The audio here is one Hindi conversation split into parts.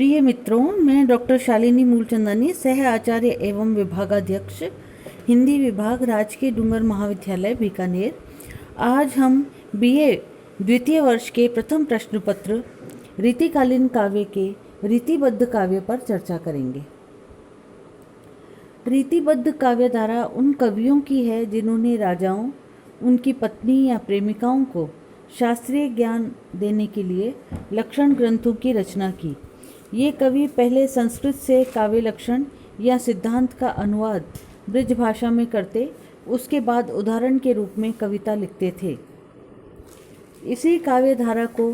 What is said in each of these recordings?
प्रिय मित्रों, मैं डॉक्टर शालिनी मूलचंदानी, सह आचार्य एवं विभागाध्यक्ष, हिंदी विभाग, राजकीय डूंगर महाविद्यालय बीकानेर। आज हम बीए द्वितीय वर्ष के प्रथम प्रश्न पत्र रीतिकालीन काव्य के रीतिबद्ध काव्य पर चर्चा करेंगे। रीतिबद्ध काव्य धारा उन कवियों की है जिन्होंने राजाओं, उनकी पत्नी या प्रेमिकाओं को शास्त्रीय ज्ञान देने के लिए लक्षण ग्रंथों की रचना की। ये कवि पहले संस्कृत से काव्य लक्षण या सिद्धांत का अनुवाद ब्रज भाषा में करते, उसके बाद उदाहरण के रूप में कविता लिखते थे। इसी काव्य धारा को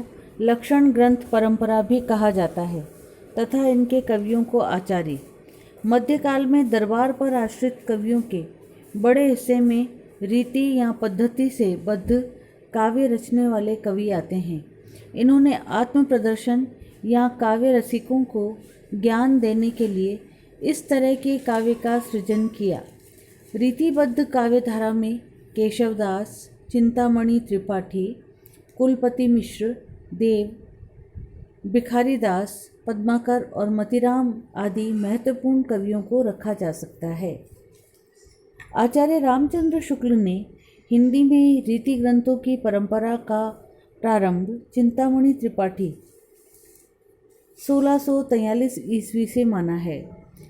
लक्षण ग्रंथ परंपरा भी कहा जाता है तथा इनके कवियों को आचार्य। मध्यकाल में दरबार पर आश्रित कवियों के बड़े हिस्से में रीति या पद्धति से बद्ध काव्य रचने वाले कवि आते हैं। इन्होंने आत्म प्रदर्शन या काव्य रसिकों को ज्ञान देने के लिए इस तरह के काव्य का सृजन किया। रीतिबद्ध काव्य धारा में केशवदास, चिंतामणि त्रिपाठी, कुलपति मिश्र, देव, भिखारीदास, पद्माकर और मतिराम आदि महत्वपूर्ण कवियों को रखा जा सकता है। आचार्य रामचंद्र शुक्ल ने हिंदी में रीति ग्रंथों की परंपरा का प्रारंभ चिंतामणि त्रिपाठी 1643 ईस्वी से माना है।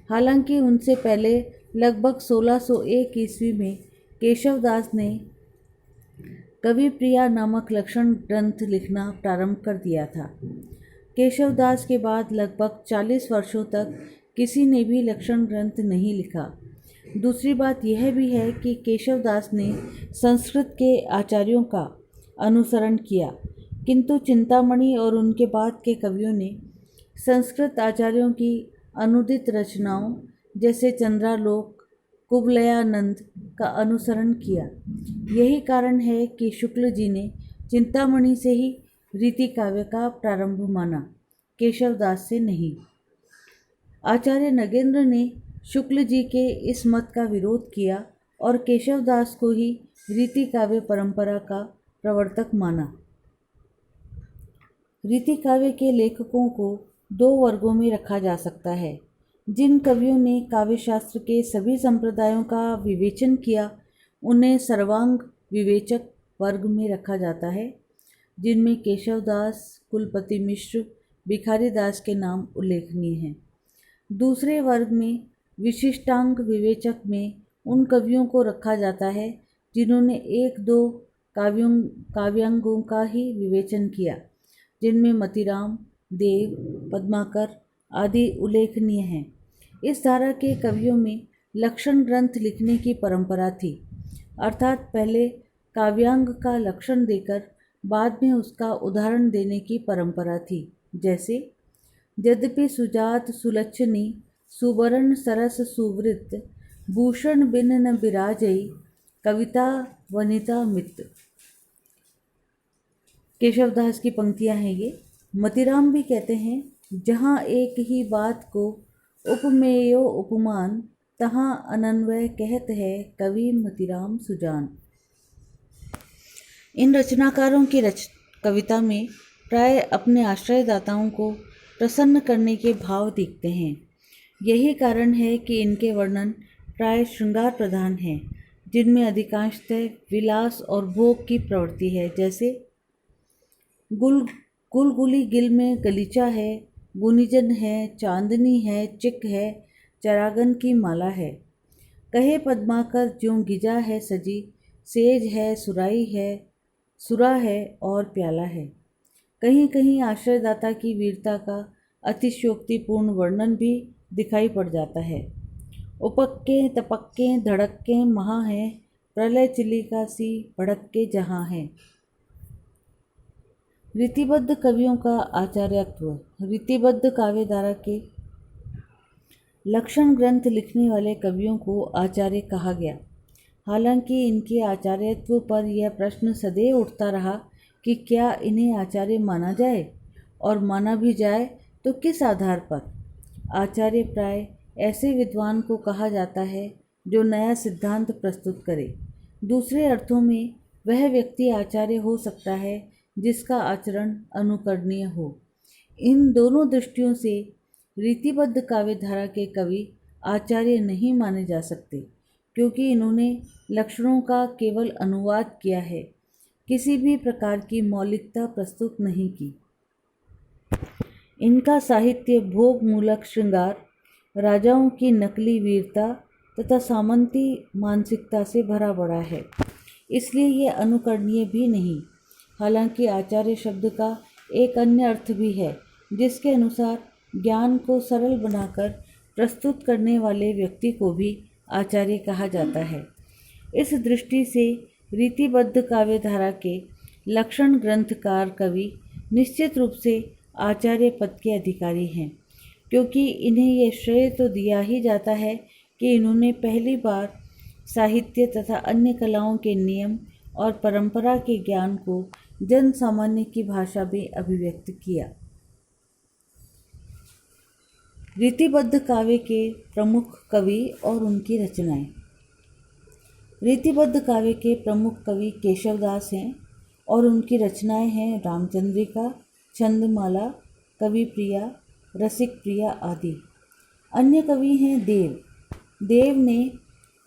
हालांकि उनसे पहले लगभग 1601 ईस्वी में केशवदास ने कवि प्रिया नामक लक्षण ग्रंथ लिखना प्रारंभ कर दिया था। केशवदास के बाद लगभग 40 वर्षों तक किसी ने भी लक्षण ग्रंथ नहीं लिखा। दूसरी बात यह भी है कि केशवदास ने संस्कृत के आचार्यों का अनुसरण किया, किंतु चिंतामणि और उनके बाद के कवियों ने संस्कृत आचार्यों की अनुदित रचनाओं जैसे चंद्रालोक, कुवलयानंद का अनुसरण किया। यही कारण है कि शुक्ल जी ने चिंतामणि से ही रीति काव्य का प्रारंभ माना, केशवदास से नहीं। आचार्य नगेंद्र ने शुक्ल जी के इस मत का विरोध किया और केशवदास को ही रीति काव्य परंपरा का प्रवर्तक माना। रीति काव्य के लेखकों को दो वर्गों में रखा जा सकता है। जिन कवियों ने काव्य शास्त्र के सभी संप्रदायों का विवेचन किया, उन्हें सर्वांग विवेचक वर्ग में रखा जाता है, जिनमें केशवदास, कुलपति मिश्र, भिखारीदास के नाम उल्लेखनीय हैं। दूसरे वर्ग में विशिष्टांग विवेचक में उन कवियों को रखा जाता है जिन्होंने एक दो काव्यांगों का ही विवेचन किया, जिनमें मतिराम, देव, पद्माकर आदि उल्लेखनीय हैं। इस धारा के कवियों में लक्षण ग्रंथ लिखने की परंपरा थी, अर्थात पहले काव्यांग का लक्षण देकर बाद में उसका उदाहरण देने की परंपरा थी। जैसे यद्यपि सुजात सुलक्षणी, सुवर्ण सरस सुवृत, भूषण बिन न बिराजई, कविता वनिता मित। केशवदास की पंक्तियां हैं ये। मतिराम भी कहते हैं, जहाँ एक ही बात को उपमेयो उपमान, तहाँ अनन्वय कहत है कवि मतिराम सुजान। इन रचनाकारों की कविता में प्राय अपने आश्रयदाताओं को प्रसन्न करने के भाव दिखते हैं। यही कारण है कि इनके वर्णन प्राय श्रृंगार प्रधान हैं, जिनमें अधिकांशतः विलास और भोग की प्रवृत्ति है। जैसे गुलगुली गिल में गलीचा है, गुनीजन है, चांदनी है, चिक है, चरागन की माला है। कहे पद्माकर ज्यों गिजा है सजी, सेज है, सुराई है, सुरा है और प्याला है। कहीं कहीं आश्रयदाता की वीरता का अतिशयोक्तिपूर्ण वर्णन भी दिखाई पड़ जाता है। उपक्के तपक्के धड़क्के महा है, प्रलय चिलिका सी भड़क्के जहाँ है। रीतिबद्ध कवियों का आचार्यत्व। रीतिबद्ध काव्य धारा के लक्षण ग्रंथ लिखने वाले कवियों को आचार्य कहा गया। हालांकि इनके आचार्यत्व पर यह प्रश्न सदैव उठता रहा कि क्या इन्हें आचार्य माना जाए, और माना भी जाए तो किस आधार पर। आचार्य प्राय ऐसे विद्वान को कहा जाता है जो नया सिद्धांत प्रस्तुत करे। दूसरे अर्थों में वह व्यक्ति आचार्य हो सकता है जिसका आचरण अनुकरणीय हो। इन दोनों दृष्टियों से रीतिबद्ध काव्य धारा के कवि आचार्य नहीं माने जा सकते, क्योंकि इन्होंने लक्षणों का केवल अनुवाद किया है, किसी भी प्रकार की मौलिकता प्रस्तुत नहीं की। इनका साहित्य भोग मूलक श्रृंगार, राजाओं की नकली वीरता तथा सामंती मानसिकता से भरा पड़ा है, इसलिए ये अनुकरणीय भी नहीं। हालांकि आचार्य शब्द का एक अन्य अर्थ भी है, जिसके अनुसार ज्ञान को सरल बनाकर प्रस्तुत करने वाले व्यक्ति को भी आचार्य कहा जाता है। इस दृष्टि से रीतिबद्ध काव्यधारा के लक्षण ग्रंथकार कवि निश्चित रूप से आचार्य पद के अधिकारी हैं, क्योंकि इन्हें यह श्रेय तो दिया ही जाता है कि इन्होंने पहली बार साहित्य तथा अन्य कलाओं के नियम और परंपरा के ज्ञान को जन सामान्य की भाषा में अभिव्यक्त किया। रीतिबद्ध काव्य के प्रमुख कवि और उनकी रचनाएं। रीतिबद्ध काव्य के प्रमुख कवि केशवदास हैं और उनकी रचनाएं हैं रामचंद्रिका, छंदमाला, कविप्रिया, रसिकप्रिया आदि। अन्य कवि हैं देव ने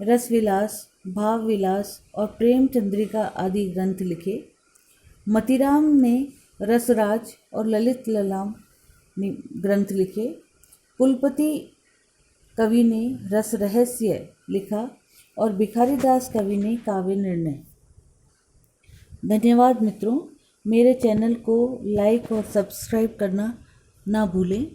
रसविलास, भावविलास और प्रेम चंद्रिका आदि ग्रंथ लिखे। मतीराम ने रसराज और ललित ललाम ग्रंथ लिखे। कुलपति कवि ने रस रहस्य लिखा और भिखारीदास कवि ने काव्य निर्णय। धन्यवाद मित्रों, मेरे चैनल को लाइक और सब्सक्राइब करना ना भूलें।